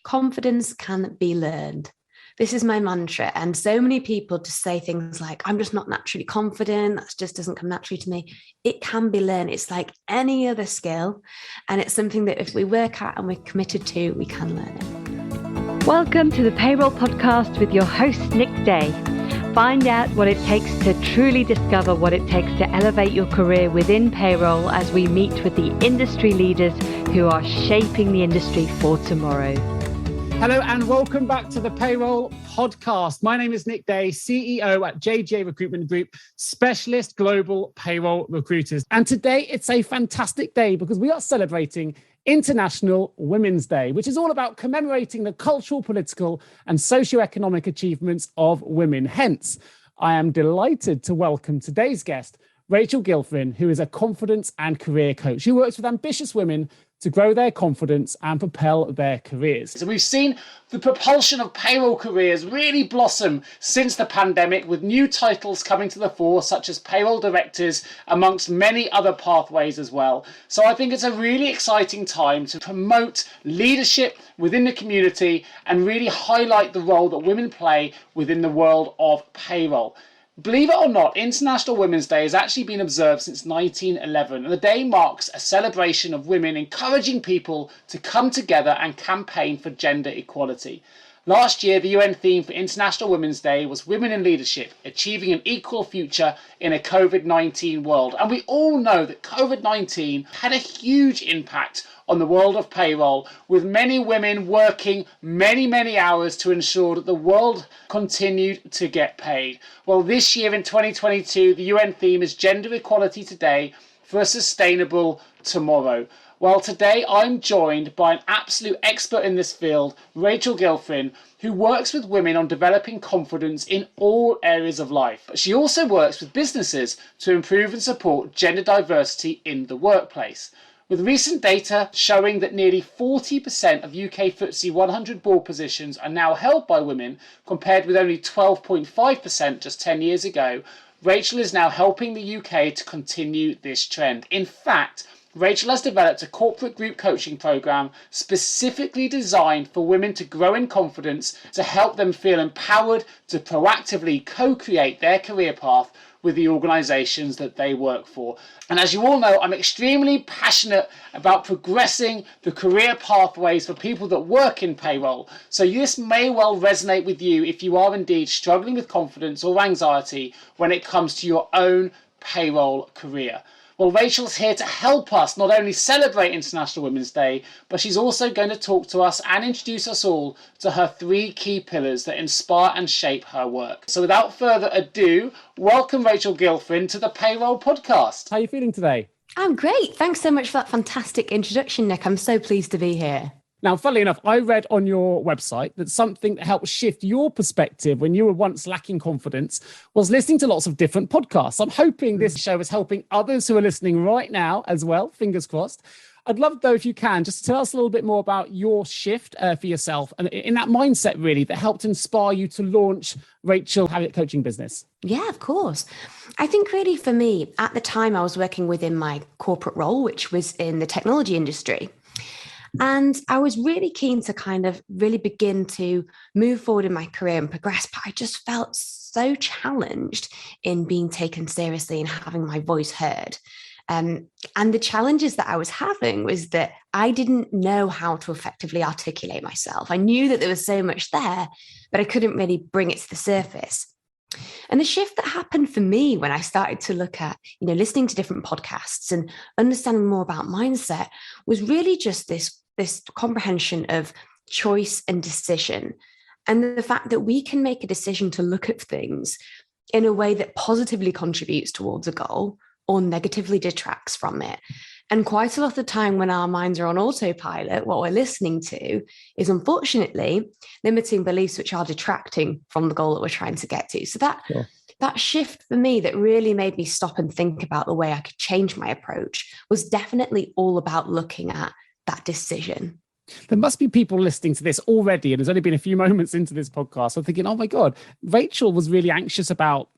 confidence can be learned. This is my mantra. And so many people just say things like, I'm just not naturally confident. That just doesn't come naturally to me. It can be learned. It's like any other skill. And it's something that if we work at and we're committed to, we can learn it. Welcome to the Payroll Podcast with your host, Nick Day. Find out what it takes to truly discover what it takes to elevate your career within payroll as we meet with the industry leaders who are shaping the industry for tomorrow. Hello and welcome back to the Payroll Podcast. My name is Nick Day, CEO at JJ Recruitment Group, specialist global payroll recruiters. And today it's a fantastic day because we are celebrating International Women's Day, which is all about commemorating the cultural, political and socioeconomic achievements of women. Hence, I am delighted to welcome today's guest, Rachel Gilfrin, who is a confidence and career coach who works with ambitious women to grow their confidence and propel their careers. So we've seen the propulsion of payroll careers really blossom since the pandemic, with new titles coming to the fore, such as payroll directors, amongst many other pathways as well. So I think it's a really exciting time to promote leadership within the community and really highlight the role that women play within the world of payroll. Believe it or not, International Women's Day has actually been observed since 1911, and the day marks a celebration of women encouraging people to come together and campaign for gender equality. Last year, the UN theme for International Women's Day was Women in Leadership, Achieving an Equal Future in a COVID-19 World. And we all know that COVID-19 had a huge impact on the world of payroll, with many women working many hours to ensure that the world continued to get paid. Well, this year in 2022, the UN theme is Gender Equality Today for a Sustainable Tomorrow. Well, today I'm joined by an absolute expert in this field, Rachel Gilfrin, who works with women on developing confidence in all areas of life. But she also works with businesses to improve and support gender diversity in the workplace. With recent data showing that nearly 40% of UK FTSE 100 board positions are now held by women, compared with only 12.5% just 10 years ago, Rachel is now helping the UK to continue this trend. In fact, Rachel has developed a corporate group coaching program specifically designed for women to grow in confidence, to help them feel empowered to proactively co-create their career path with the organisations that they work for. And as you all know, I'm extremely passionate about progressing the career pathways for people that work in payroll. So this may well resonate with you if you are indeed struggling with confidence or anxiety when it comes to your own payroll career. Well, Rachel's here to help us not only celebrate International Women's Day, but she's also going to talk to us and introduce us all to her 3 key pillars that inspire and shape her work. So without further ado, welcome Rachel Gilfrin to the Payroll Podcast. How are you feeling today? I'm great. Thanks so much for that fantastic introduction, Nick. I'm so pleased to be here. Now, funnily enough, I read on your website that something that helped shift your perspective when you were once lacking confidence was listening to lots of different podcasts. I'm hoping this show is helping others who are listening right now as well, fingers crossed. I'd love, though, if you can, just tell us a little bit more about your shift for yourself and in that mindset, really, that helped inspire you to launch Rachel Harriet Coaching Business. Yeah, of course. I think really for me, at the time I was working within my corporate role, which was in the technology industry. And I was really keen to kind of really begin to move forward in my career and progress, but I just felt so challenged in being taken seriously and having my voice heard. And the challenges that I was having was that I didn't know how to effectively articulate myself. I knew that there was so much there, but I couldn't really bring it to the surface. And the shift that happened for me when I started to look at, listening to different podcasts and understanding more about mindset was really just this comprehension of choice and decision, and the fact that we can make a decision to look at things in a way that positively contributes towards a goal or negatively detracts from it. And quite a lot of the time when our minds are on autopilot, what we're listening to is unfortunately limiting beliefs which are detracting from the goal that we're trying to get to. So that shift for me that really made me stop and think about the way I could change my approach was definitely all about looking at that decision. There must be people listening to this already, and there's only been a few moments into this podcast. I'm thinking, oh my God, Rachel was really anxious about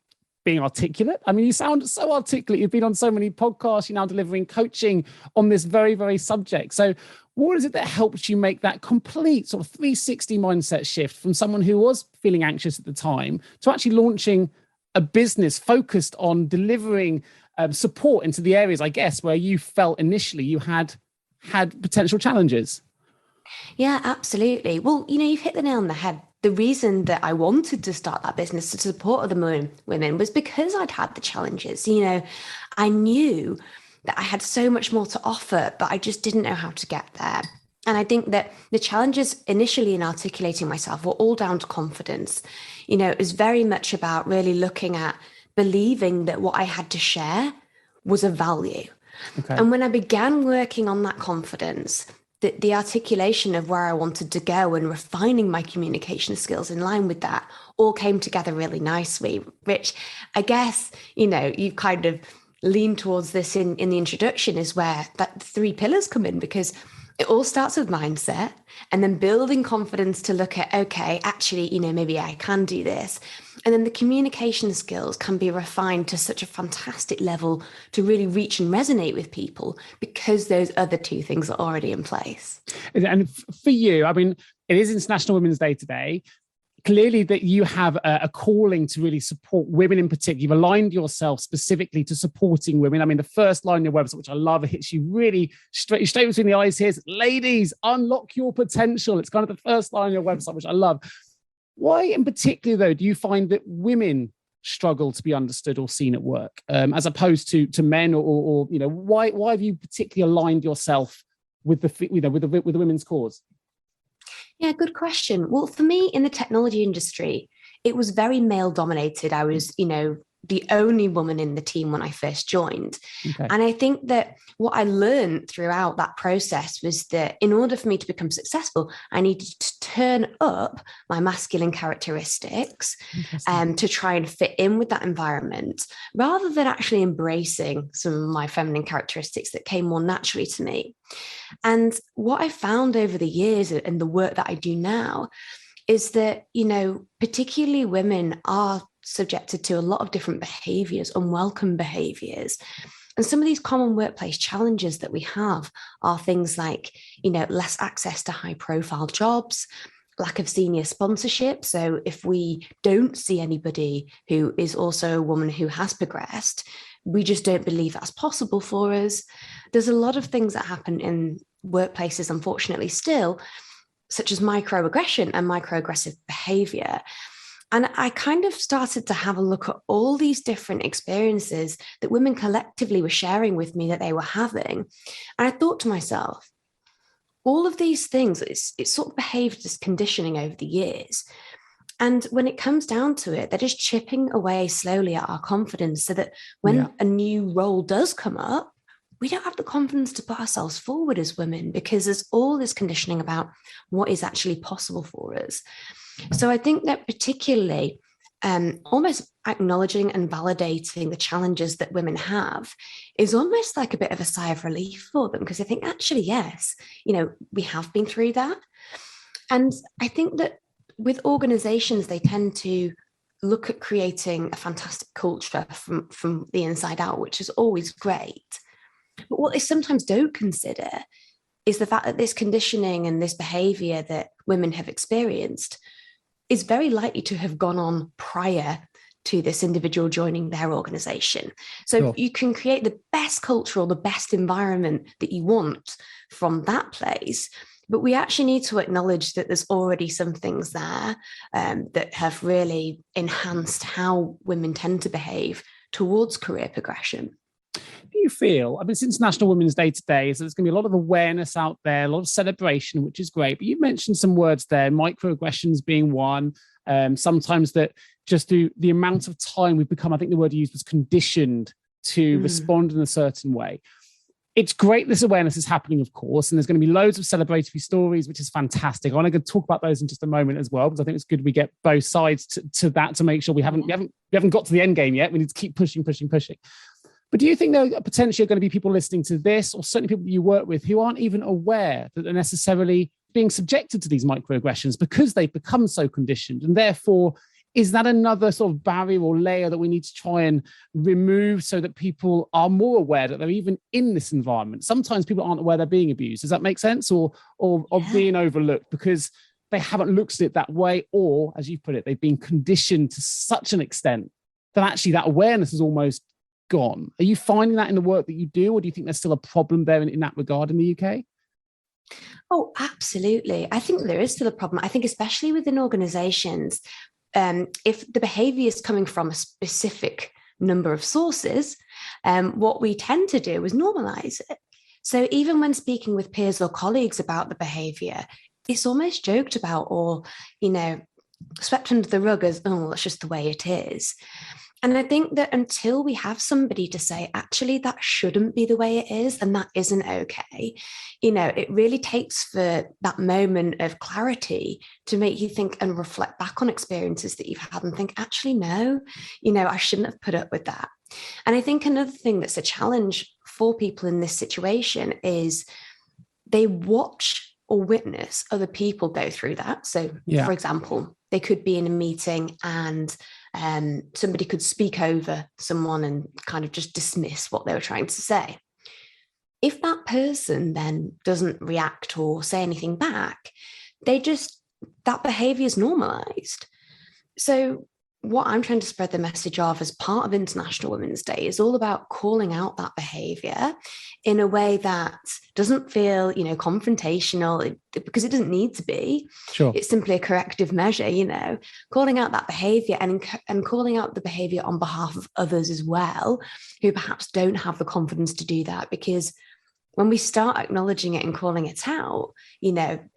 being articulate. I mean, you sound so articulate. You've been on so many podcasts. You're now delivering coaching on this very, very subject. So What is it that helped you make that complete sort of 360 mindset shift from someone who was feeling anxious at the time to actually launching a business focused on delivering support into the areas, I guess, where you felt initially you had potential challenges? Yeah, absolutely. Well, you've hit the nail on the head. The reason that I wanted to start that business to support other women was because I'd had the challenges. I knew that I had so much more to offer, but I just didn't know how to get there. And I think that the challenges initially in articulating myself were all down to confidence. It was very much about really looking at believing that what I had to share was of value. Okay. And when I began working on that confidence, the articulation of where I wanted to go and refining my communication skills in line with that all came together really nicely, which I guess, you've kind of leaned towards this in the introduction, is where that 3 pillars come in, because it all starts with mindset and then building confidence to look at, okay, actually, maybe I can do this. And then the communication skills can be refined to such a fantastic level to really reach and resonate with people because those other 2 things are already in place. And for you, I mean, it is International Women's Day today. Clearly that you have a calling to really support women in particular. You've aligned yourself specifically to supporting women. I mean, the first line on your website, which I love, it hits you really straight between the eyes here. Is, ladies, unlock your potential. It's kind of the first line on your website, which I love. Why in particular, though, do you find that women struggle to be understood or seen at work, as opposed to men, or why have you particularly aligned yourself with the women's cause? Yeah, good question. Well, for me in the technology industry, it was very male dominated. I was, the only woman in the team when I first joined. Okay. And I think that what I learned throughout that process was that in order for me to become successful, I needed to turn up my masculine characteristics to try and fit in with that environment, rather than actually embracing some of my feminine characteristics that came more naturally to me. And what I found over the years and the work that I do now is that, particularly women are subjected to a lot of different behaviors, unwelcome behaviors. And some of these common workplace challenges that we have are things like, less access to high profile jobs, lack of senior sponsorship. So if we don't see anybody who is also a woman who has progressed, we just don't believe that's possible for us. There's a lot of things that happen in workplaces, unfortunately, still, such as microaggression and microaggressive behavior. And I kind of started to have a look at all these different experiences that women collectively were sharing with me that they were having. And I thought to myself, all of these things, it's sort of behaved as conditioning over the years. And when it comes down to it, they're just chipping away slowly at our confidence so that when a new role does come up, we don't have the confidence to put ourselves forward as women because there's all this conditioning about what is actually possible for us. So I think that particularly almost acknowledging and validating the challenges that women have is almost like a bit of a sigh of relief for them, because I think actually, yes, we have been through that. And I think that with organizations, they tend to look at creating a fantastic culture from the inside out, which is always great. But what they sometimes don't consider is the fact that this conditioning and this behavior that women have experienced is very likely to have gone on prior to this individual joining their organization. So you can create the best culture or the best environment that you want from that place, but we actually need to acknowledge that there's already some things there that have really enhanced how women tend to behave towards career progression. Do you feel, I mean, it's International Women's Day today, so there's going to be a lot of awareness out there, a lot of celebration, which is great. But you mentioned some words there, microaggressions being one. Sometimes that just through the amount of time we've become, I think the word you used was conditioned to respond in a certain way. It's great this awareness is happening, of course, and there's going to be loads of celebratory stories, which is fantastic. I want to talk about those in just a moment as well, because I think it's good we get both sides to that to make sure we haven't got to the end game yet. We need to keep pushing. But do you think there are potentially going to be people listening to this, or certainly people you work with, who aren't even aware that they're necessarily being subjected to these microaggressions because they've become so conditioned, and therefore Is that another sort of barrier or layer that we need to try and remove so that people are more aware that they're even in this environment? Sometimes people aren't aware they're being abused. Does that make sense? Or being overlooked because they haven't looked at it that way, or, as you put it, they've been conditioned to such an extent that actually that awareness is almost gone. Are you finding that in the work that you do, or do you think there's still a problem there in that regard in the UK? Oh, absolutely. I think there is still a problem. I think especially within organizations, if the behavior is coming from a specific number of sources, what we tend to do is normalize it. So even when speaking with peers or colleagues about the behavior, it's almost joked about or, swept under the rug as, oh, that's just the way it is. And I think that until we have somebody to say, actually, that shouldn't be the way it is, and that isn't okay, it really takes for that moment of clarity to make you think and reflect back on experiences that you've had and think, actually, no, I shouldn't have put up with that. And I think another thing that's a challenge for people in this situation is they watch or witness other people go through that. So, for example, they could be in a meeting and somebody could speak over someone and kind of just dismiss what they were trying to say. If that person then doesn't react or say anything back, that behavior is normalized. So what I'm trying to spread the message of as part of International Women's Day is all about calling out that behavior in a way that doesn't feel, confrontational, because it doesn't need to be. Sure. It's simply a corrective measure, calling out that behavior and calling out the behavior on behalf of others as well, who perhaps don't have the confidence to do that. Because when we start acknowledging it and calling it out,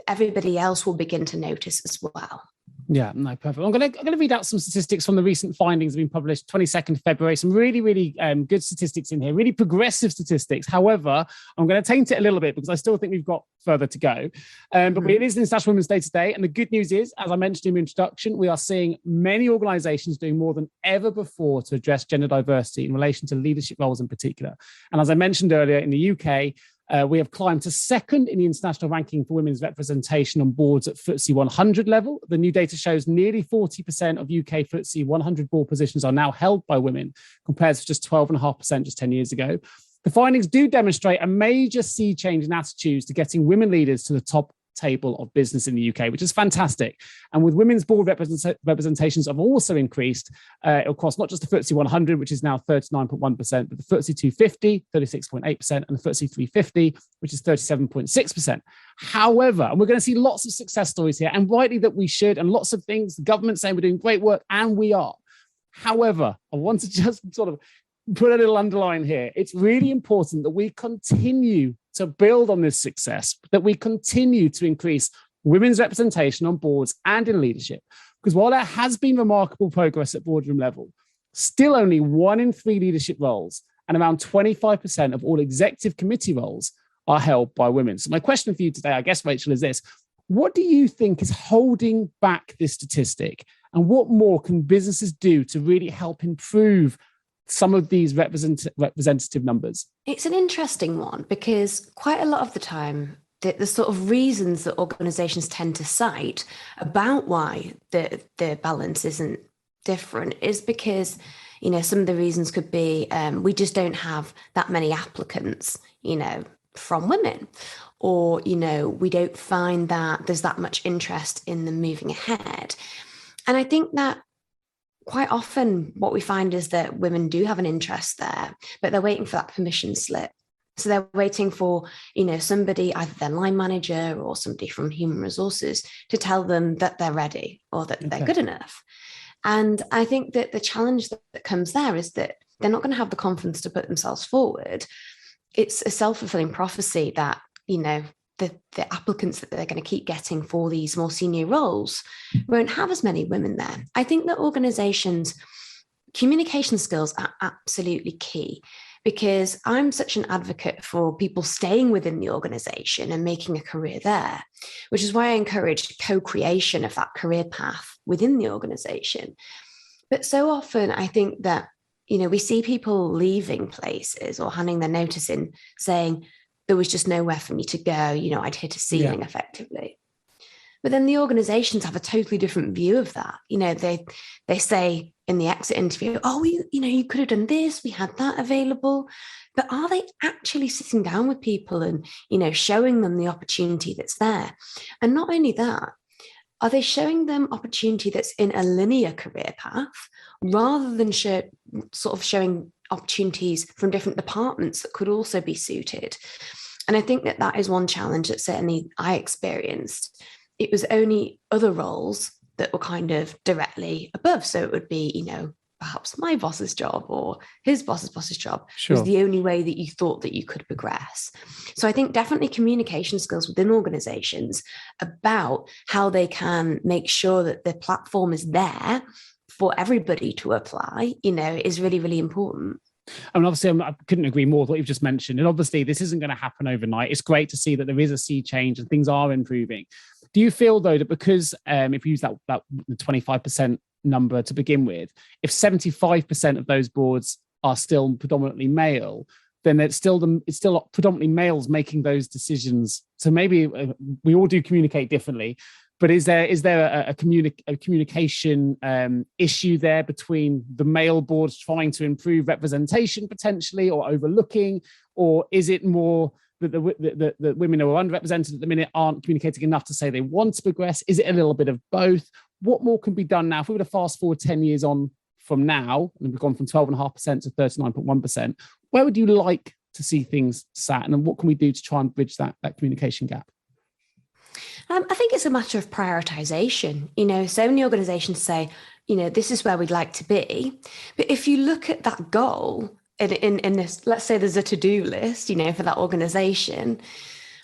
everybody else will begin to notice as well. Yeah, no, perfect. I'm going to read out some statistics from the recent findings that have been published 22nd February. Some really, really good statistics in here, really progressive statistics. However, I'm going to taint it a little bit because I still think we've got further to go. But it is International Women's Day today. And the good news is, as I mentioned in the introduction, we are seeing many organizations doing more than ever before to address gender diversity in relation to leadership roles in particular. And as I mentioned earlier, in the UK, we have climbed to second in the international ranking for women's representation on boards at FTSE 100 level. The new data shows nearly 40% of UK FTSE 100 board positions are now held by women, compared to just 12.5% just 10 years ago. The findings do demonstrate a major sea change in attitudes to getting women leaders to the top table of business in the UK, which is fantastic. And with women's board representations have also increased across not just the FTSE 100, which is now 39.1%, but the FTSE 250, 36.8%, and the FTSE 350, which is 37.6%. However, and we're going to see lots of success stories here, and rightly that we should, and lots of things, the government saying we're doing great work, and we are. However, I want to just sort of put a little underline here. It's really important that we continue to build on this success, that we continue to increase women's representation on boards and in leadership. Because while there has been remarkable progress at boardroom level, still only 1 in 3 leadership roles and around 25% of all executive committee roles are held by women. So my question for you today, I guess, Rachel, is this: what do you think is holding back this statistic? And what more can businesses do to really help improve some of these representative numbers? It's an interesting one because quite a lot of the time, the sort of reasons that organizations tend to cite about why the balance isn't different is because, some of the reasons could be we just don't have that many applicants, from women, or, we don't find that there's that much interest in them moving ahead. And I think that quite often what we find is that women do have an interest there, but they're waiting for that permission slip. So they're waiting for, somebody, either their line manager or somebody from human resources, to tell them that they're ready or that they're good enough. And I think that the challenge that comes there is that they're not going to have the confidence to put themselves forward. It's a self-fulfilling prophecy that, the applicants that they're going to keep getting for these more senior roles won't have as many women there. I think that organizations' communication skills are absolutely key, because I'm such an advocate for people staying within the organization and making a career there, which is why I encourage co-creation of that career path within the organization. But so often I think that, we see people leaving places or handing their notice in saying, there was just nowhere for me to go. I'd hit a ceiling effectively. But then the organizations have a totally different view of that. They say in the exit interview, oh, you could have done this, we had that available. But are they actually sitting down with people and, showing them the opportunity that's there? And not only that, are they showing them opportunity that's in a linear career path rather than showing opportunities from different departments that could also be suited? And I think that is one challenge that certainly I experienced. It was only other roles that were kind of directly above. So it would be, perhaps my boss's job or his boss's job was the only way that you thought that you could progress. So I think definitely communication skills within organizations about how they can make sure that the platform is there for everybody to apply, is really, really important. I mean, obviously, I couldn't agree more with what you've just mentioned. And obviously, this isn't going to happen overnight. It's great to see that there is a sea change and things are improving. Do you feel, though, that because if you use that 25% number to begin with, if 75% of those boards are still predominantly male, then it's still predominantly males making those decisions. So maybe we all do communicate differently. But is there a communication issue there between the male boards trying to improve representation potentially, or overlooking, or is it more that the women who are underrepresented at the minute aren't communicating enough to say they want to progress? Is it a little bit of both? What more can be done now? If we were to fast forward 10 years on from now, and we've gone from 12.5% to 39.1%, where would you like to see things sat, and what can we do to try and bridge that communication gap? I think it's a matter of prioritization. So many organizations say, this is where we'd like to be. But if you look at that goal in this, let's say there's a to-do list, for that organization,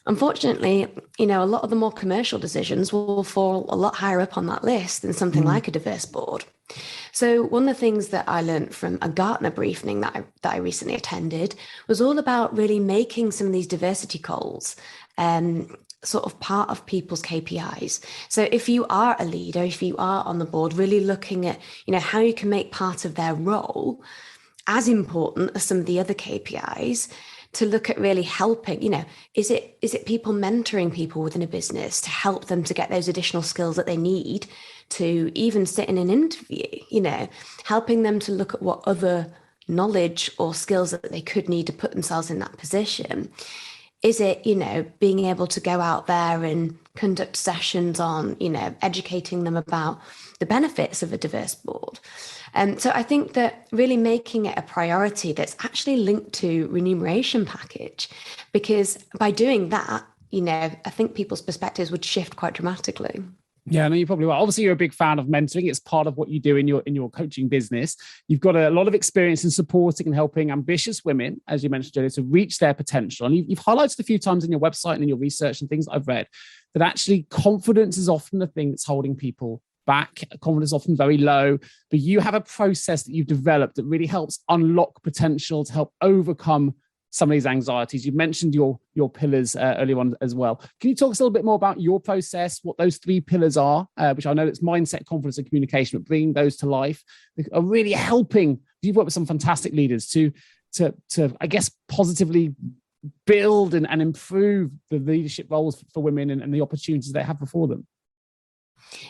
unfortunately, a lot of the more commercial decisions will fall a lot higher up on that list than something like a diverse board. So one of the things that I learned from a Gartner briefing that I recently attended was all about really making some of these diversity goals sort of part of people's KPIs. So if you are a leader, if you are on the board, really looking at, how you can make part of their role as important as some of the other KPIs, to look at really helping, is it people mentoring people within a business to help them to get those additional skills that they need to even sit in an interview, helping them to look at what other knowledge or skills that they could need to put themselves in that position. Is it, being able to go out there and conduct sessions on, educating them about the benefits of a diverse board? So I think that really making it a priority that's actually linked to remuneration package, because by doing that, I think people's perspectives would shift quite dramatically. Yeah, no, you probably will. Obviously, you're a big fan of mentoring. It's part of what you do in your coaching business. You've got a lot of experience in supporting and helping ambitious women, as you mentioned, Julia, to reach their potential. And you've highlighted a few times in your website and in your research and things that I've read that actually confidence is often the thing that's holding people back. Confidence is often very low, but you have a process that you've developed that really helps unlock potential to help overcome some of these anxieties. You mentioned your pillars earlier on as well. Can you talk us a little bit more about your process, what those 3 pillars are, which I know it's mindset, confidence, and communication, but bringing those to life are really helping. You've worked with some fantastic leaders to I guess, positively build and improve the leadership roles for women and the opportunities they have before them.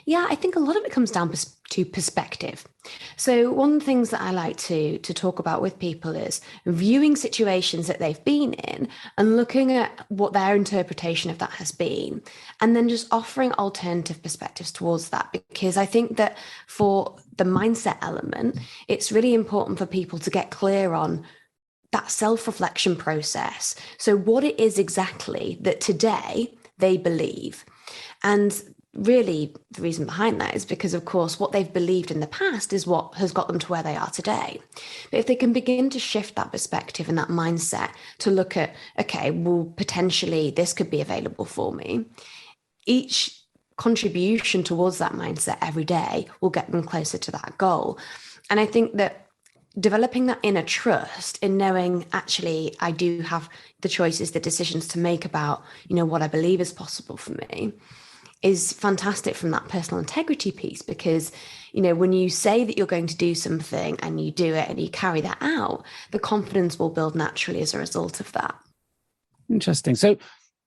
Yeah, I think a lot of it comes down to perspective. So one of the things that I like to talk about with people is viewing situations that they've been in and looking at what their interpretation of that has been, and then just offering alternative perspectives towards that. Because I think that for the mindset element, it's really important for people to get clear on that self-reflection process. So what it is exactly that today they believe. And really, the reason behind that is because, of course, what they've believed in the past is what has got them to where they are today. But if they can begin to shift that perspective and that mindset to look at, okay, well, potentially this could be available for me, each contribution towards that mindset every day will get them closer to that goal. And I think that developing that inner trust in knowing, actually, I do have the choices, the decisions to make about, what I believe is possible for me, is fantastic from that personal integrity piece. Because, when you say that you're going to do something and you do it and you carry that out, the confidence will build naturally as a result of that. Interesting. So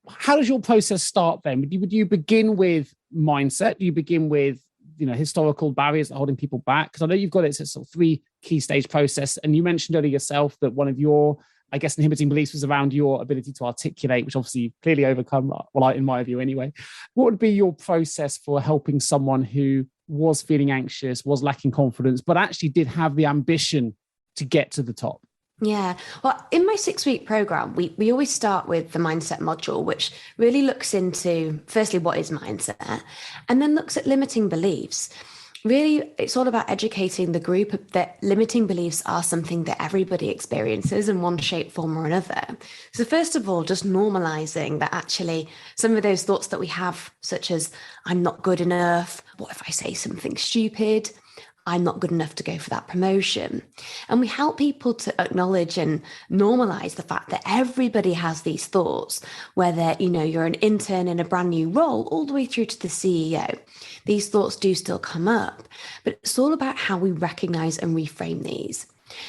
how does your process start then? Would you begin with mindset? Do you begin with, historical barriers that are holding people back? Because I know you've got it as a sort of 3 key stage process. And you mentioned earlier yourself that one of your, I guess, inhibiting beliefs was around your ability to articulate, which obviously you've clearly overcome, in my view anyway. What would be your process for helping someone who was feeling anxious, was lacking confidence, but actually did have the ambition to get to the top? Yeah. Well, in my 6-week program, we always start with the mindset module, which really looks into, firstly, what is mindset, and then looks at limiting beliefs. Really, it's all about educating the group that limiting beliefs are something that everybody experiences in one shape, form, or another. So first of all, just normalizing that actually some of those thoughts that we have, such as, I'm not good enough, what if I say something stupid? I'm not good enough to go for that promotion. And we help people to acknowledge and normalize the fact that everybody has these thoughts, whether, you're an intern in a brand new role all the way through to the CEO. These thoughts do still come up, but it's all about how we recognize and reframe these.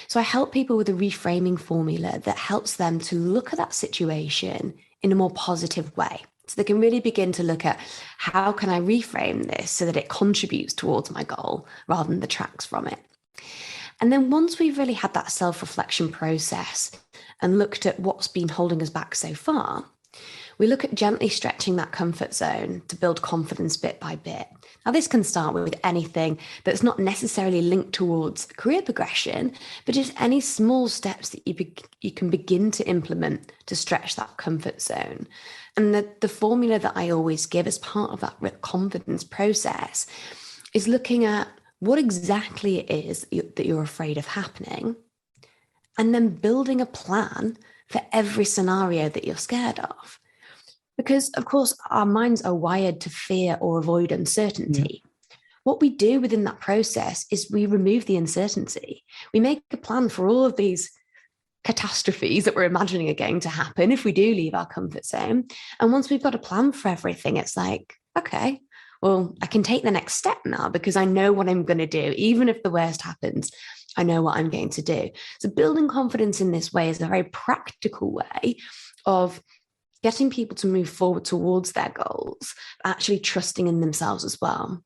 So I help people with a reframing formula that helps them to look at that situation in a more positive way. So they can really begin to look at, how can I reframe this so that it contributes towards my goal rather than detracts from it? And then once we've really had that self-reflection process and looked at what's been holding us back so far, we look at gently stretching that comfort zone to build confidence bit by bit. Now, this can start with anything that's not necessarily linked towards career progression, but just any small steps that you can begin to implement to stretch that comfort zone. And the formula that I always give as part of that confidence process is looking at what exactly it is that you're afraid of happening, and then building a plan for every scenario that you're scared of. Because, of course, our minds are wired to fear or avoid uncertainty. Yeah. What we do within that process is we remove the uncertainty. We make a plan for all of these catastrophes that we're imagining are going to happen if we do leave our comfort zone. And once we've got a plan for everything, it's like, okay, well, I can take the next step now because I know what I'm going to do. Even if the worst happens, I know what I'm going to do. So building confidence in this way is a very practical way of getting people to move forward towards their goals, actually trusting in themselves as well.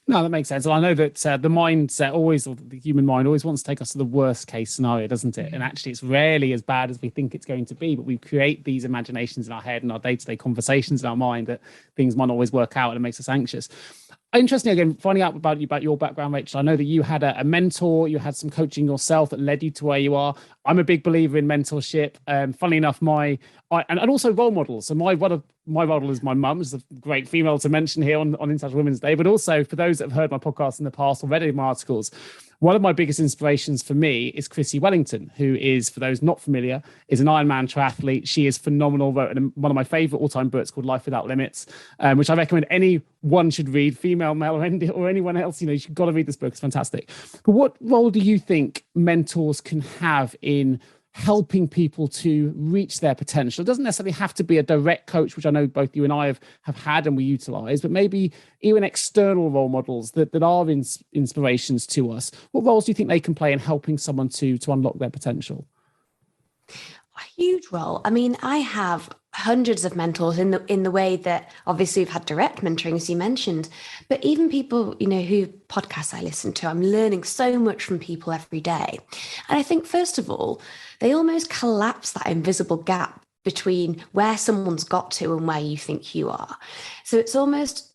No, that makes sense. Well, I know that the mindset always, or the human mind always wants to take us to the worst case scenario, doesn't it? And actually, it's rarely as bad as we think it's going to be, but we create these imaginations in our head and our day-to-day conversations in our mind that things might not always work out, and it makes us anxious. Interesting, again, finding out about your background, Rachel. I know that you had a mentor, you had some coaching yourself that led you to where you are. I'm a big believer in mentorship. Funnily enough, and also role models. So my role model is my mum, who's a great female to mention here on International Women's Day. But also for those that have heard my podcast in the past or read my articles, one of my biggest inspirations for me is Chrissy Wellington, who is, for those not familiar, is an Ironman triathlete. She is phenomenal. Wrote one of my favorite all-time books called Life Without Limits, which I recommend anyone should read, female, male, or anyone else. You've got to read this book. It's fantastic. But what role do you think mentors can have in helping people to reach their potential? It doesn't necessarily have to be a direct coach, which I know both you and I have had and we utilize, but maybe even external role models that are inspirations to us. What roles do you think they can play in helping someone to unlock their potential? A huge role. I mean, I have hundreds of mentors in the way that obviously we've had direct mentoring, as you mentioned, but even people, who podcasts I listen to, I'm learning so much from people every day. And I think, first of all, they almost collapse that invisible gap between where someone's got to and where you think you are. So it's almost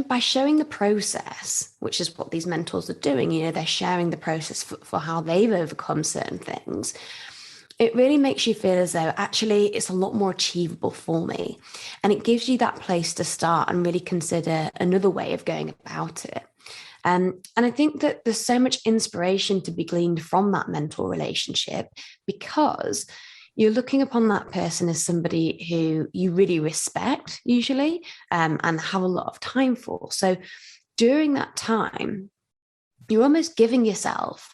by showing the process, which is what these mentors are doing. They're sharing the process for how they've overcome certain things. It really makes you feel as though actually it's a lot more achievable for me. And it gives you that place to start and really consider another way of going about it. And I think that there's so much inspiration to be gleaned from that mentor relationship, because you're looking upon that person as somebody who you really respect usually, and have a lot of time for. So during that time, you're almost giving yourself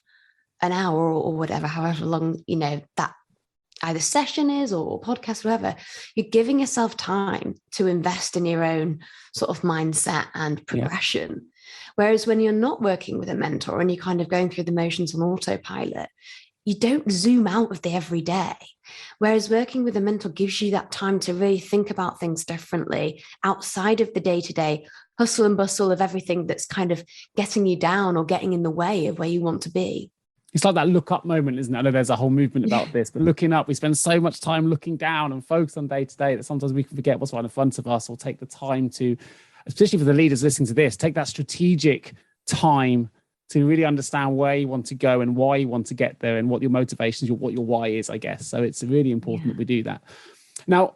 an hour or whatever, however long, that either session is or podcast, whatever, you're giving yourself time to invest in your own sort of mindset and progression. Yeah. Whereas when you're not working with a mentor and you're kind of going through the motions on autopilot, you don't zoom out of the everyday. Whereas working with a mentor gives you that time to really think about things differently outside of the day-to-day hustle and bustle of everything that's kind of getting you down or getting in the way of where you want to be. It's like that look up moment, isn't it? I know there's a whole movement about this, but looking up, we spend so much time looking down and focus on day to day that sometimes we can forget what's right in front of us, or take the time to, especially for the leaders listening to this, take that strategic time to really understand where you want to go and why you want to get there and what your motivations, what your why is, I guess. So it's really important that we do that. Now,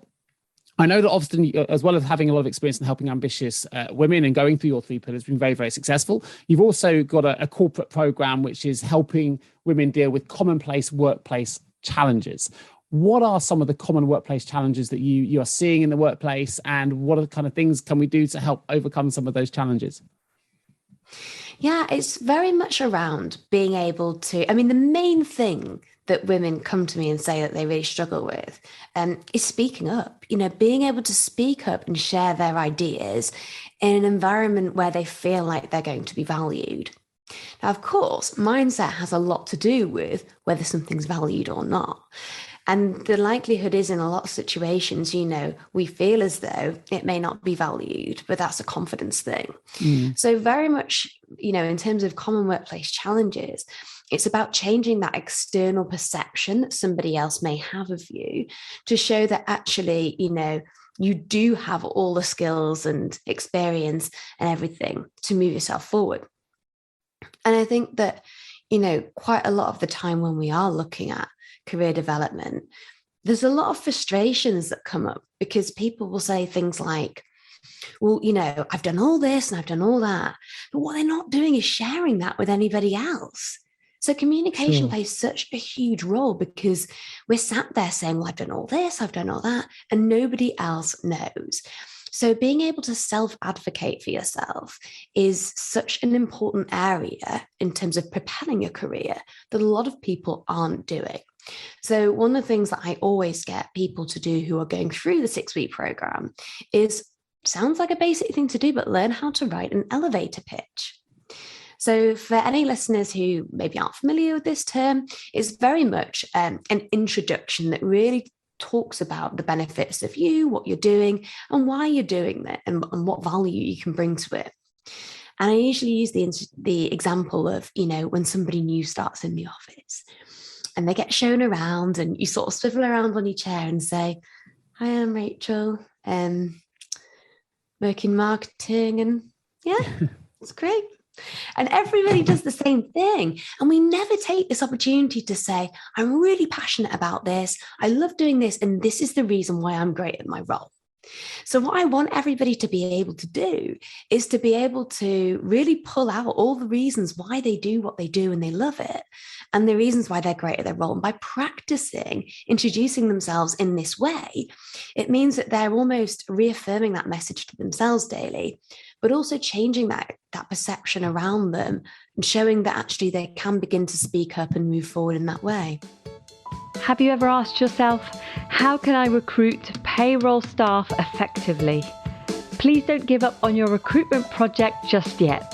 I know that often, as well as having a lot of experience in helping ambitious women and going through your 3 pillars, been very, very successful. You've also got a corporate program which is helping women deal with commonplace workplace challenges. What are some of the common workplace challenges that you are seeing in the workplace, and what are the kind of things can we do to help overcome some of those challenges? Yeah, it's very much around being able to, the main thing that women come to me and say that they really struggle with is speaking up, being able to speak up and share their ideas in an environment where they feel like they're going to be valued. Now, of course, mindset has a lot to do with whether something's valued or not. And the likelihood is in a lot of situations, we feel as though it may not be valued, but that's a confidence thing. So very much, in terms of common workplace challenges, it's about changing that external perception that somebody else may have of you to show that actually, you do have all the skills and experience and everything to move yourself forward. And I think that, quite a lot of the time when we are looking at career development, there's a lot of frustrations that come up because people will say things like, well, I've done all this and I've done all that, but what they're not doing is sharing that with anybody else. So communication plays such a huge role because we're sat there saying, well, I've done all this, I've done all that, and nobody else knows. So being able to self-advocate for yourself is such an important area in terms of propelling your career that a lot of people aren't doing. So one of the things that I always get people to do who are going through the 6-week program is, sounds like a basic thing to do, but learn how to write an elevator pitch. So for any listeners who maybe aren't familiar with this term, it's very much an introduction that really talks about the benefits of you, what you're doing, and why you're doing that, and what value you can bring to it. And I usually use the example of, when somebody new starts in the office and they get shown around and you sort of swivel around on your chair and say, hi, I'm Rachel, working marketing, and yeah, it's great. And everybody does the same thing. And we never take this opportunity to say, I'm really passionate about this. I love doing this. And this is the reason why I'm great at my role. So what I want everybody to be able to do is to be able to really pull out all the reasons why they do what they do and they love it, and the reasons why they're great at their role. And by practicing introducing themselves in this way, it means that they're almost reaffirming that message to themselves daily, but also changing that perception around them and showing that actually they can begin to speak up and move forward in that way. Have you ever asked yourself, how can I recruit payroll staff effectively? Please don't give up on your recruitment project just yet.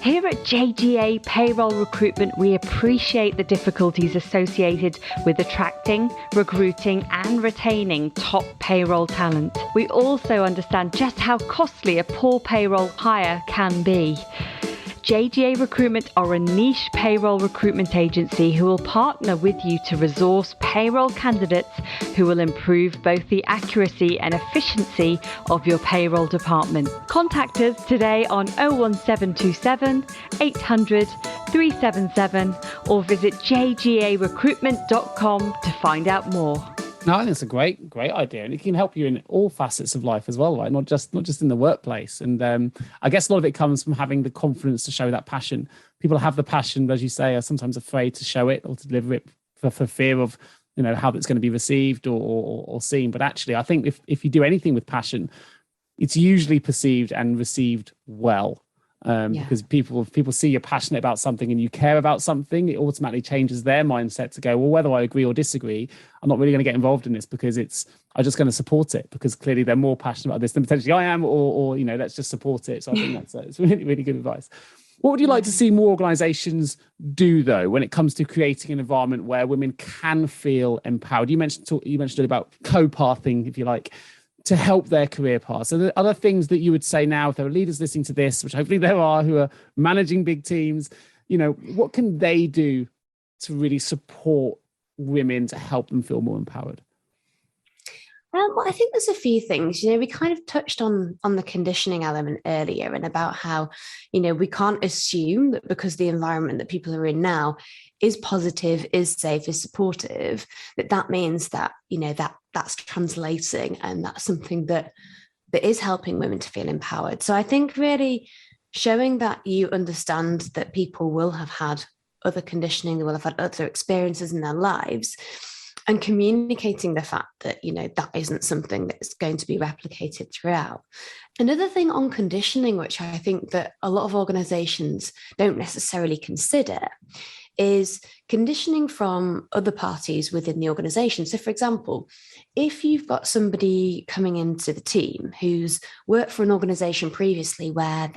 Here at JGA Payroll Recruitment, we appreciate the difficulties associated with attracting, recruiting, and retaining top payroll talent. We also understand just how costly a poor payroll hire can be. JGA Recruitment are a niche payroll recruitment agency who will partner with you to resource payroll candidates who will improve both the accuracy and efficiency of your payroll department. Contact us today on 01727 800 377 or visit jgarecruitment.com to find out more. No, I think it's a great idea, and it can help you in all facets of life as well, right? Not just in the workplace. And I guess a lot of it comes from having the confidence to show that passion. People have the passion, but as you say, are sometimes afraid to show it or to deliver it for fear of how it's going to be received or seen. But actually, I think if you do anything with passion, it's usually perceived and received well. Because people see you're passionate about something and you care about something, it automatically changes their mindset to go, well, whether I agree or disagree, I'm not really going to get involved in this because I'm just going to support it, because clearly they're more passionate about this than potentially I am, or let's just support it. So I think it's really, really good advice. What would you like to see more organizations do, though, when it comes to creating an environment where women can feel empowered? You mentioned about co-pathing, if you like, to help their career paths. So there are other things that you would say now, if there are leaders listening to this, which hopefully there are, who are managing big teams, what can they do to really support women to help them feel more empowered? Well, I think there's a few things. We kind of touched on the conditioning element earlier, and about how, we can't assume that because the environment that people are in now is positive, is safe, is supportive, that means that, that's translating, and that's something that is helping women to feel empowered. So I think really showing that you understand that people will have had other conditioning, they will have had other experiences in their lives, and communicating the fact that, that isn't something that's going to be replicated throughout. Another thing on conditioning, which I think that a lot of organizations don't necessarily consider, is conditioning from other parties within the organization. So, for example, if you've got somebody coming into the team who's worked for an organization previously where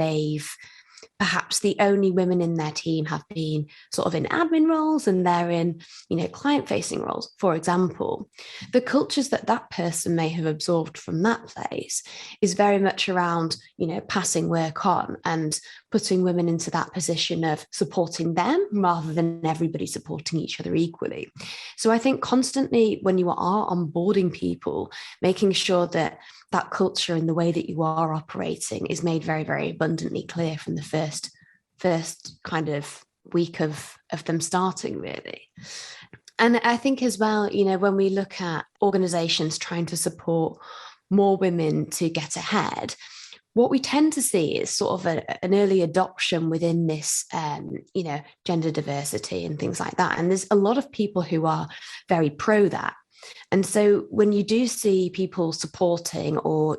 perhaps the only women in their team have been sort of in admin roles and they're in, client-facing roles, for example, the cultures that person may have absorbed from that place is very much around, passing work on and putting women into that position of supporting them rather than everybody supporting each other equally. So I think constantly when you are onboarding people, making sure that culture and the way that you are operating is made very, very abundantly clear from the first kind of week of them starting, really. And I think as well, when we look at organizations trying to support more women to get ahead, what we tend to see is sort of an early adoption within this, gender diversity and things like that. And there's a lot of people who are very pro that. And so when you do see people supporting or,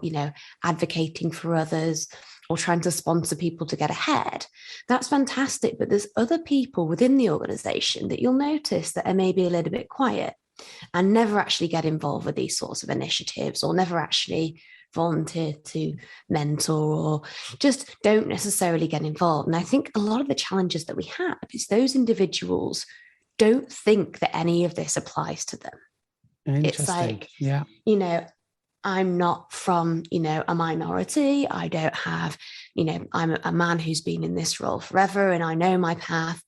advocating for others or trying to sponsor people to get ahead, that's fantastic. But there's other people within the organization that you'll notice that are maybe a little bit quiet and never actually get involved with these sorts of initiatives, or never actually volunteer to mentor, or just don't necessarily get involved. And I think a lot of the challenges that we have is those individuals don't think that any of this applies to them. It's like, yeah, I'm not from, a minority. I don't have, I'm a man who's been in this role forever and I know my path.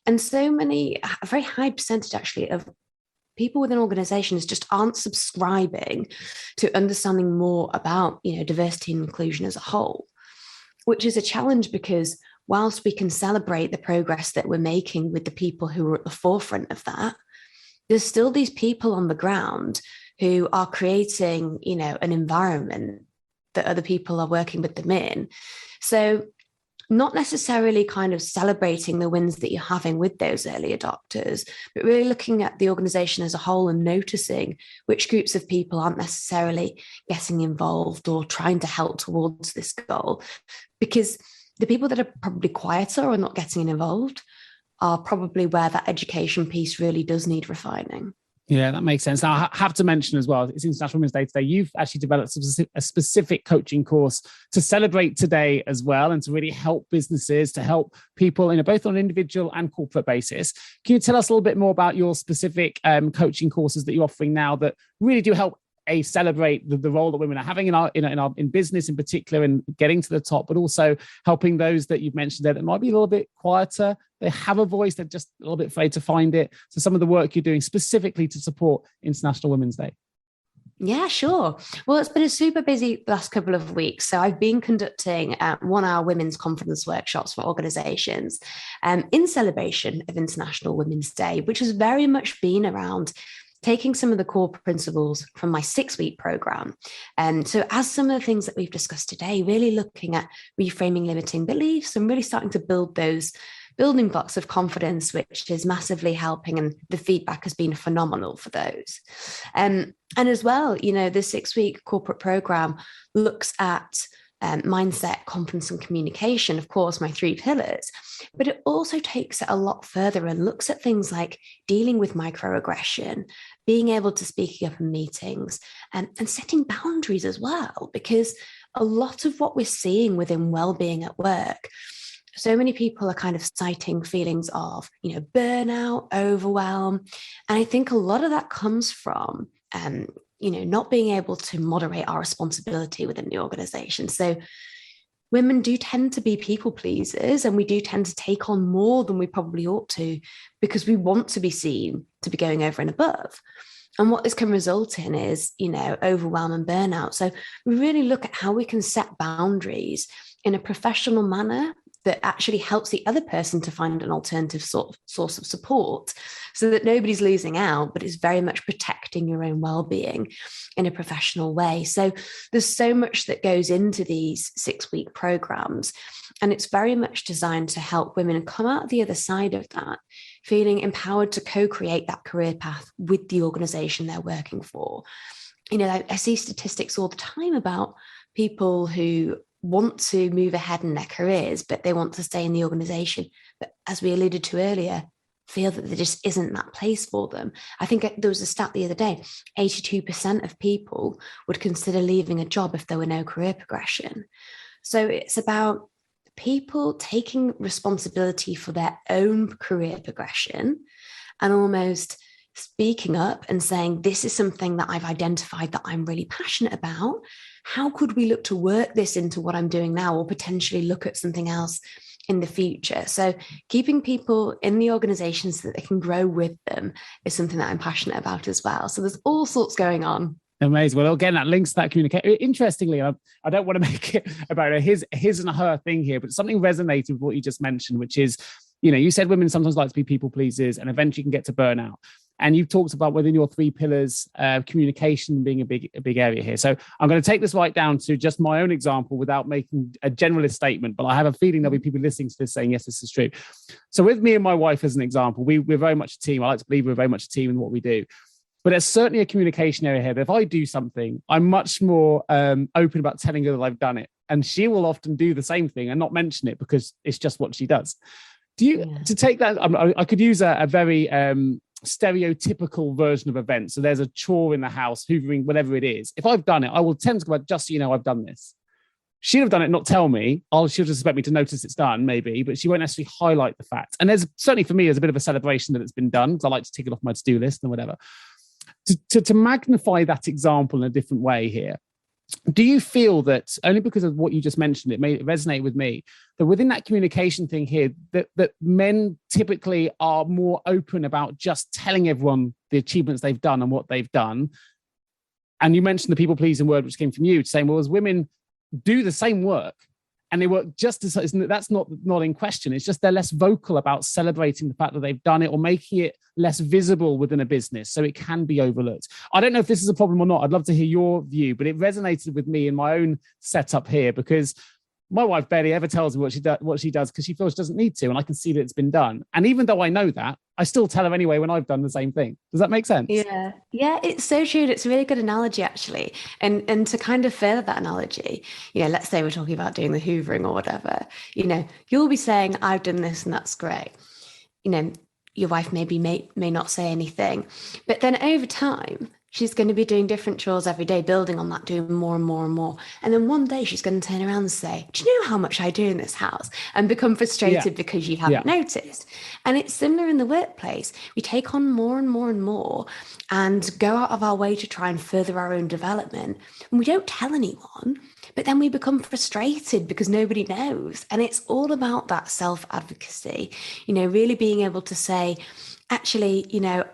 And a very high percentage actually of people within organizations just aren't subscribing to understanding more about, diversity and inclusion as a whole, which is a challenge because whilst we can celebrate the progress that we're making with the people who are at the forefront of that, there's still these people on the ground who are creating, an environment that other people are working with them in. So not necessarily kind of celebrating the wins that you're having with those early adopters, but really looking at the organization as a whole and noticing which groups of people aren't necessarily getting involved or trying to help towards this goal. Because the people that are probably quieter or not getting involved are probably where that education piece really does need refining. Yeah, that makes sense. Now, I have to mention as well, it's International Women's Day today. You've actually developed a specific coaching course to celebrate today as well, and to really help businesses, to help people, both on an individual and corporate basis. Can you tell us a little bit more about your specific coaching courses that you're offering now that really do help celebrate the role that women are having in business in particular, and getting to the top, but also helping those that you've mentioned there that might be a little bit quieter? They have a voice, they're just a little bit afraid to find it. So some of the work you're doing specifically to support International Women's Day. Yeah, sure. Well, it's been a super busy last couple of weeks. So I've been conducting 1-hour women's confidence workshops for organizations in celebration of International Women's Day, which has very much been around taking some of the core principles from my 6-week program. So as some of the things that we've discussed today, really looking at reframing limiting beliefs and really starting to build those building blocks of confidence, which is massively helping. And the feedback has been phenomenal for those. And as well, the 6-week corporate program looks at mindset, confidence, and communication, of course, my 3 pillars, but it also takes it a lot further and looks at things like dealing with microaggression, being able to speak up in meetings, and setting boundaries as well, because a lot of what we're seeing within wellbeing at work so many people are kind of citing feelings of, burnout, overwhelm. And I think a lot of that comes from, not being able to moderate our responsibility within the organization. So women do tend to be people pleasers, and we do tend to take on more than we probably ought to because we want to be seen to be going over and above. And what this can result in is, overwhelm and burnout. So we really look at how we can set boundaries in a professional manner that actually helps the other person to find an alternative source of support so that nobody's losing out, but it's very much protecting your own well-being in a professional way. So there's so much that goes into these 6-week programs, and it's very much designed to help women come out the other side of that feeling empowered to co-create that career path with the organization they're working for. I see statistics all the time about people who want to move ahead in their careers, but they want to stay in the organization. But as we alluded to earlier, feel that there just isn't that place for them. I think there was a stat the other day, 82% of people would consider leaving a job if there were no career progression. So it's about people taking responsibility for their own career progression and almost speaking up and saying, this is something that I've identified that I'm really passionate about. How could we look to work this into what I'm doing now, or potentially look at something else in the future? So keeping people in the organization so that they can grow with them is something that I'm passionate about as well. So there's all sorts going on. Amazing. Well, again, that links to that communication. Interestingly, I don't want to make it about his and her thing here, but something resonated with what you just mentioned, which is, you said women sometimes like to be people pleasers and eventually can get to burnout. And you've talked about within your 3 pillars, communication being a big area here. So I'm going to take this right down to just my own example without making a generalist statement, but I have a feeling there'll be people listening to this saying, yes, this is true. So with me and my wife as an example, we're very much a team. I like to believe we're very much a team in what we do. But there's certainly a communication area here that if I do something, I'm much more open about telling her that I've done it. And she will often do the same thing and not mention it because it's just what she does. To take that, I could use a very stereotypical version of events. So there's a chore in the house, hoovering, whatever it is. If I've done it, I will tend to go, just so you know, I've done this. She'll have done it, not tell me. She'll just expect me to notice it's done, maybe, but she won't actually highlight the fact. And there's certainly for me, there's a bit of a celebration that it's been done, because I like to tick it off my to-do list and whatever. To magnify that example in a different way here, do you feel that, only because of what you just mentioned, it may resonate with me, that within that communication thing here, that men typically are more open about just telling everyone the achievements they've done and what they've done? And you mentioned the people pleasing word, which came from you, saying, well, as women do the same work and they work just as, that's not in question. It's just they're less vocal about celebrating the fact that they've done it or making it less visible within a business so it can be overlooked. I don't know if this is a problem or not. I'd love to hear your view, but it resonated with me in my own setup here, because my wife barely ever tells me what she does because she feels she doesn't need to, and I can see that it's been done. And even though I know that, I still tell her anyway when I've done the same thing. Does that make sense? Yeah, it's so true. It's a really good analogy, actually. And to kind of further that analogy, let's say we're talking about doing the hoovering or whatever, you'll be saying, I've done this and that's great. Your wife maybe may not say anything, but then over time, she's going to be doing different chores every day, building on that, doing more and more and more. And then one day she's going to turn around and say, do you know how much I do in this house? And become frustrated because you haven't noticed. And it's similar in the workplace. We take on more and more and more and go out of our way to try and further our own development. And we don't tell anyone, but then we become frustrated because nobody knows. And it's all about that self-advocacy, really being able to say, actually,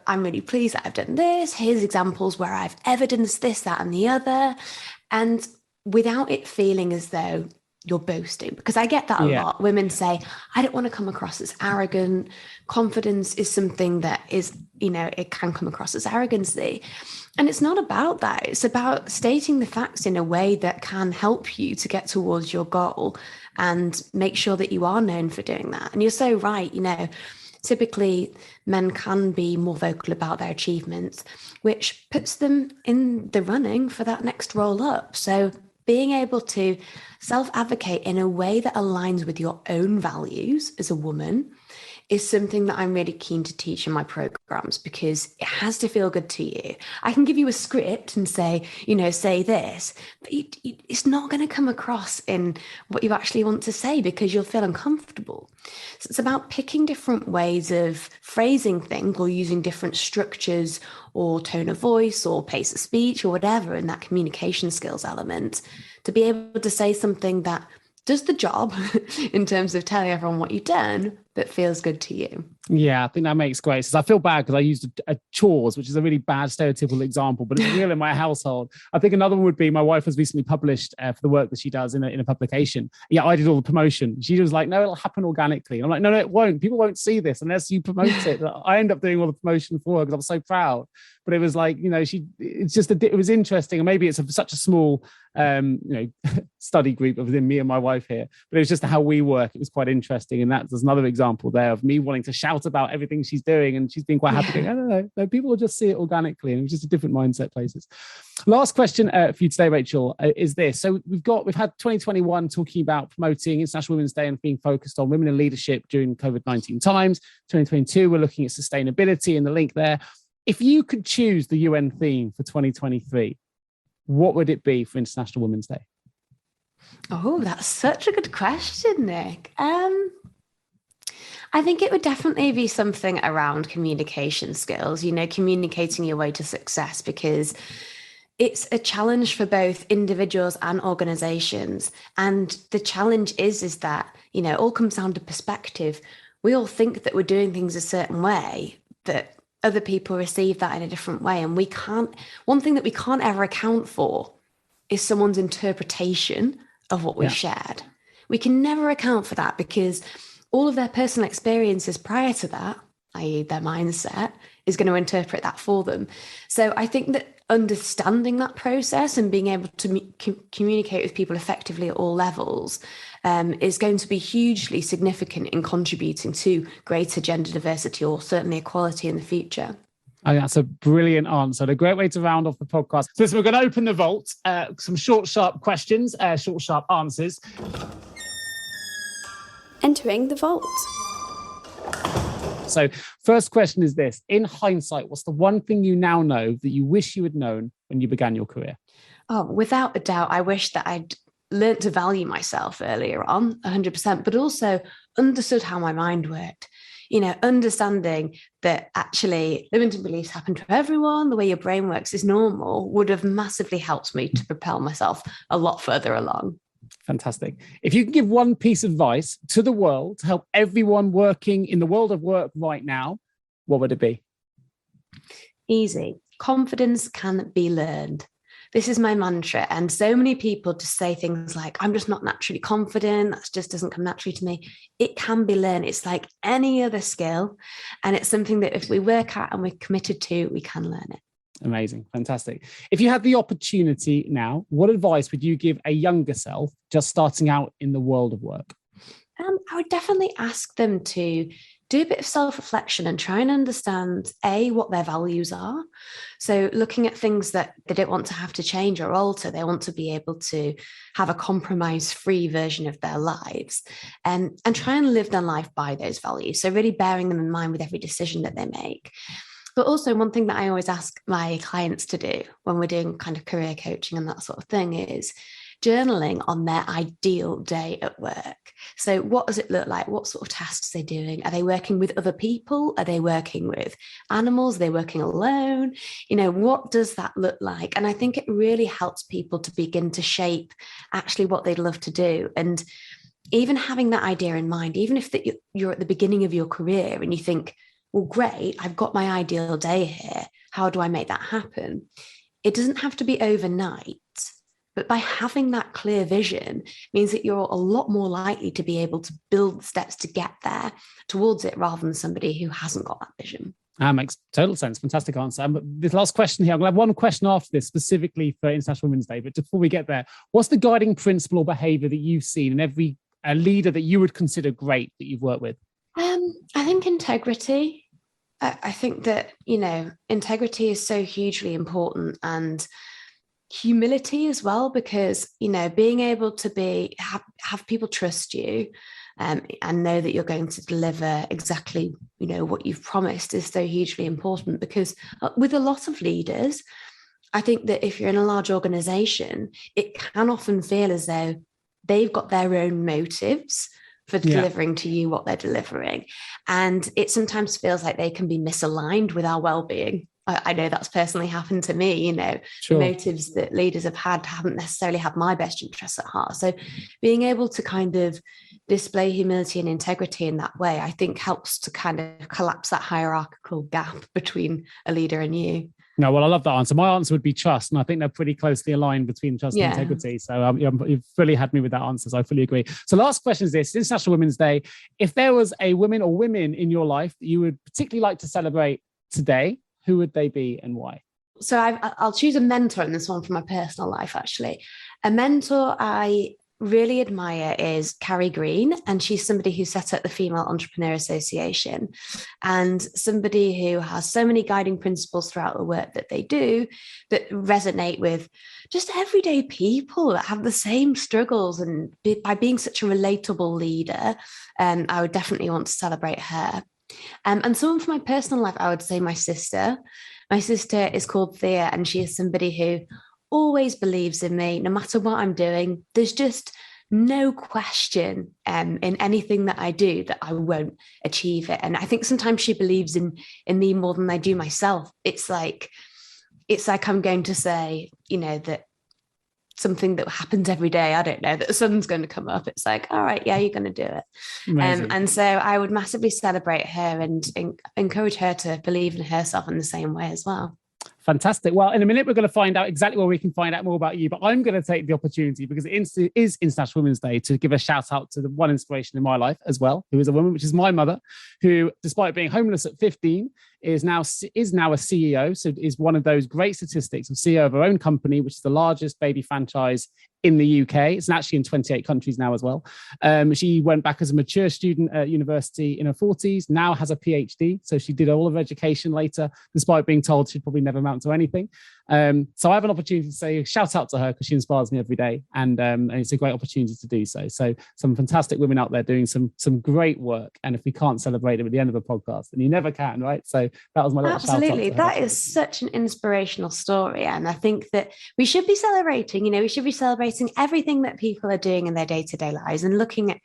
I'm really pleased that I've done this. Here's examples where I've evidenced this, that, and the other. And without it feeling as though you're boasting, because I get that a lot. Women say, I don't want to come across as arrogant. Confidence is something that is, it can come across as arrogancy. And it's not about that. It's about stating the facts in a way that can help you to get towards your goal and make sure that you are known for doing that. And you're so right, typically, men can be more vocal about their achievements, which puts them in the running for that next roll up. So being able to self-advocate in a way that aligns with your own values as a woman is something that I'm really keen to teach in my programs, because it has to feel good to you. I can give you a script and say, say this, but it's not going to come across in what you actually want to say, because you'll feel uncomfortable. So it's about picking different ways of phrasing things, or using different structures or tone of voice or pace of speech or whatever in that communication skills element, to be able to say something that does the job in terms of telling everyone what you've done, but feels good to you. Yeah, I think that makes great sense. I feel bad because I used a chores, which is a really bad stereotypical example, but it's real in my household. I think another one would be, my wife has recently published for the work that she does in a publication. Yeah, I did all the promotion. She was like, no, it'll happen organically. And I'm like, no, it won't. People won't see this unless you promote it. I end up doing all the promotion for her because I'm so proud. But it was like, it was interesting. And maybe it's such a small, study group within me and my wife here, but it was just how we work. It was quite interesting. And there's another example there of me wanting to shout about everything she's doing, and she's been quite happy going, I don't know, no, people will just see it organically, and it was just a different mindset places. Last question for you today, Rachel, is this. So we've had 2021 talking about promoting International Women's Day and being focused on women in leadership during COVID-19 times. 2022, we're looking at sustainability and the link there. If you could choose the UN theme for 2023, what would it be for International Women's Day? Oh, that's such a good question, Nick. I think it would definitely be something around communication skills, communicating your way to success, because it's a challenge for both individuals and organizations. And the challenge is that, it all comes down to perspective. We all think that we're doing things a certain way, that other people receive that in a different way. And one thing that we can't ever account for is someone's interpretation of what we've shared. We can never account for that, because all of their personal experiences prior to that, i.e. their mindset, is going to interpret that for them. So I think that understanding that process and being able to communicate with people effectively at all levels is going to be hugely significant in contributing to greater gender diversity, or certainly equality in the future. I think that's a brilliant answer and a great way to round off the podcast. So we're going to open the vault, some short, sharp questions, short, sharp answers. Entering the vault. So first question is this. In hindsight, what's the one thing you now know that you wish you had known when you began your career? Oh, without a doubt, I wish that I'd learned to value myself earlier on, 100%, but also understood how my mind worked. Understanding that actually limiting beliefs happen to everyone, the way your brain works is normal, would have massively helped me to propel myself a lot further along. Fantastic. If you can give one piece of advice to the world to help everyone working in the world of work right now, what would it be? Easy. Confidence can be learned. This is my mantra. And so many people just say things like, I'm just not naturally confident. That just doesn't come naturally to me. It can be learned. It's like any other skill. And it's something that if we work at and we're committed to, we can learn it. Amazing. Fantastic. If you had the opportunity now, what advice would you give a younger self just starting out in the world of work? I would definitely ask them to do a bit of self-reflection and try and understand, what their values are. So looking at things that they don't want to have to change or alter, they want to be able to have a compromise-free version of their lives, and try and live their life by those values. So really bearing them in mind with every decision that they make. But also one thing that I always ask my clients to do when we're doing kind of career coaching and that sort of thing is journaling on their ideal day at work. So what does it look like? What sort of tasks are they doing? Are they working with other people? Are they working with animals? Are they working alone? What does that look like? And I think it really helps people to begin to shape actually what they'd love to do. And even having that idea in mind, even if you're at the beginning of your career and you think, well, great, I've got my ideal day here. How do I make that happen? It doesn't have to be overnight. But by having that clear vision means that you're a lot more likely to be able to build steps to get there towards it, rather than somebody who hasn't got that vision. That makes total sense. Fantastic answer. But this last question here, I'm going to have one question after this specifically for International Women's Day. But before we get there, what's the guiding principle or behavior that you've seen in every leader that you would consider great that you've worked with? I think integrity. I think that, integrity is so hugely important, and humility as well, because being able to have people trust you, and know that you're going to deliver exactly, what you've promised is so hugely important, because with a lot of leaders, I think that if you're in a large organization, it can often feel as though they've got their own motives for delivering to you what they're delivering. And it sometimes feels like they can be misaligned with our well-being. I know that's personally happened to me, Sure. The motives that leaders have had haven't necessarily had my best interests at heart. So being able to kind of display humility and integrity in that way, I think helps to kind of collapse that hierarchical gap between a leader and you. No, well, I love that answer. My answer would be trust. And I think they're pretty closely aligned between trust and integrity. So you've fully had me with that answer. So I fully agree. So last question is this: International Women's Day. If there was a woman or women in your life that you would particularly like to celebrate today, who would they be and why? So I'll choose a mentor in this one from my personal life, actually. A mentor I really admire is Carrie Green, and she's somebody who set up the Female Entrepreneur Association, and somebody who has so many guiding principles throughout the work that they do that resonate with just everyday people that have the same struggles. And by being such a relatable leader, I would definitely want to celebrate her. And someone from my personal life, I would say my sister. My sister is called Thea, and she is somebody who always believes in me, no matter what I'm doing. There's just no question in anything that I do that I won't achieve it. And I think sometimes she believes in me more than I do myself. It's like I'm going to say, that something that happens every day, I don't know, that the sun's going to come up. It's like, all right, yeah, you're going to do it. And so I would massively celebrate her and encourage her to believe in herself in the same way as well. Fantastic. Well, in a minute, we're going to find out exactly where we can find out more about you, but I'm going to take the opportunity, because it is International Women's Day, to give a shout out to the one inspiration in my life as well, who is a woman, which is my mother, who, despite being homeless at 15, is now a CEO. So is one of those great statistics of CEO of her own company, which is the largest baby franchise in the UK. It's actually in 28 countries now as well. She went back as a mature student at university in her 40s, now has a PhD. So she did all of her education later, despite being told she'd probably never amount to anything. So I have an opportunity to say shout out to her, because she inspires me every day, and it's a great opportunity to do so. So some fantastic women out there doing some great work, and if we can't celebrate them at the end of a podcast, then you never can, right? So that was my little absolutely. shout out to her. That is such an inspirational story, and I think that we should be celebrating. We should be celebrating everything that people are doing in their day-to-day lives, and looking at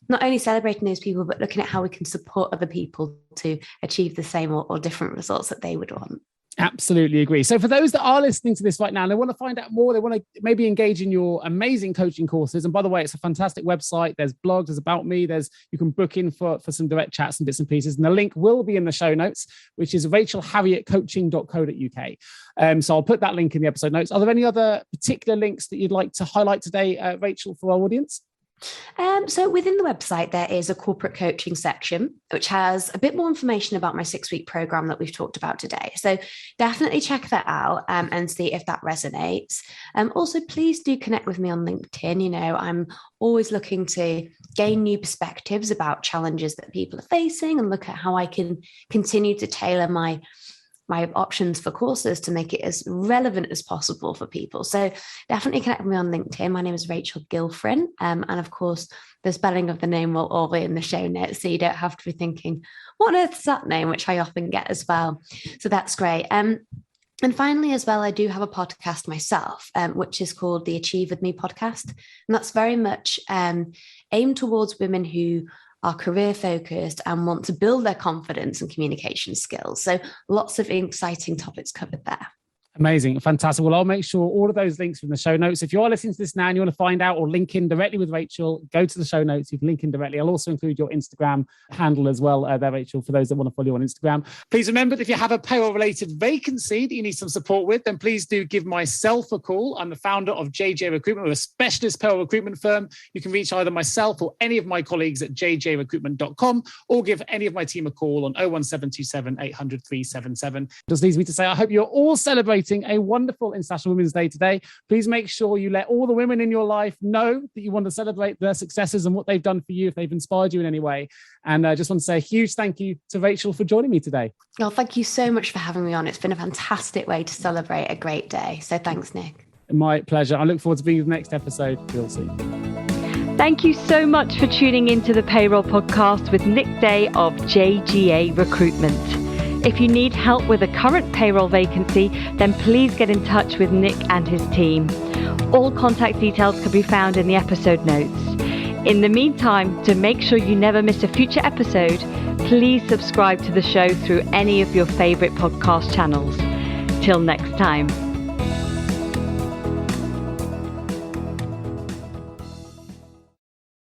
not only celebrating those people, but looking at how we can support other people to achieve the same or different results that they would want. Absolutely agree. So for those that are listening to this right now, and they want to find out more, they want to maybe engage in your amazing coaching courses. And by the way, it's a fantastic website. There's blogs, there's about me, you can book in for some direct chats and bits and pieces. And the link will be in the show notes, which is rachelharrietcoaching.co.uk. So I'll put that link in the episode notes. Are there any other particular links that you'd like to highlight today, Rachel, for our audience? So within the website, there is a corporate coaching section, which has a bit more information about my 6-week program that we've talked about today. So definitely check that out and see if that resonates. Also, please do connect with me on LinkedIn. I'm always looking to gain new perspectives about challenges that people are facing, and look at how I can continue to tailor my options for courses to make it as relevant as possible for people. So definitely connect with me on LinkedIn. My name is Rachel Gilfrin. And of course, the spelling of the name will all be in the show notes, so you don't have to be thinking, what on earth is that name, which I often get as well. So that's great. And finally, as well, I do have a podcast myself, which is called the Achieve With Me podcast. And that's very much aimed towards women who are career focused and want to build their confidence and communication skills. So lots of exciting topics covered there. Amazing. Fantastic. Well, I'll make sure all of those links are in the show notes. If you are listening to this now and you want to find out or link in directly with Rachel, go to the show notes. You can link in directly. I'll also include your Instagram handle as well there, Rachel, for those that want to follow you on Instagram. Please remember that if you have a payroll-related vacancy that you need some support with, then please do give myself a call. I'm the founder of JJ Recruitment. We're a specialist payroll recruitment firm. You can reach either myself or any of my colleagues at jjrecruitment.com, or give any of my team a call on 01727 800 377. Just leaves me to say, I hope you're all celebrating a wonderful International Women's Day today. Please make sure you let all the women in your life know that you want to celebrate their successes and what they've done for you, if they've inspired you in any way. And I just want to say a huge thank you to Rachel for joining me today. Well, thank you so much for having me on. It's been a fantastic way to celebrate a great day. So thanks, Nick. My pleasure. I look forward to being in the next episode real soon. Thank you so much for tuning into the Payroll Podcast with Nick Day of JGA Recruitment. If you need help with a current payroll vacancy, then please get in touch with Nick and his team. All contact details can be found in the episode notes. In the meantime, to make sure you never miss a future episode, please subscribe to the show through any of your favorite podcast channels. Till next time.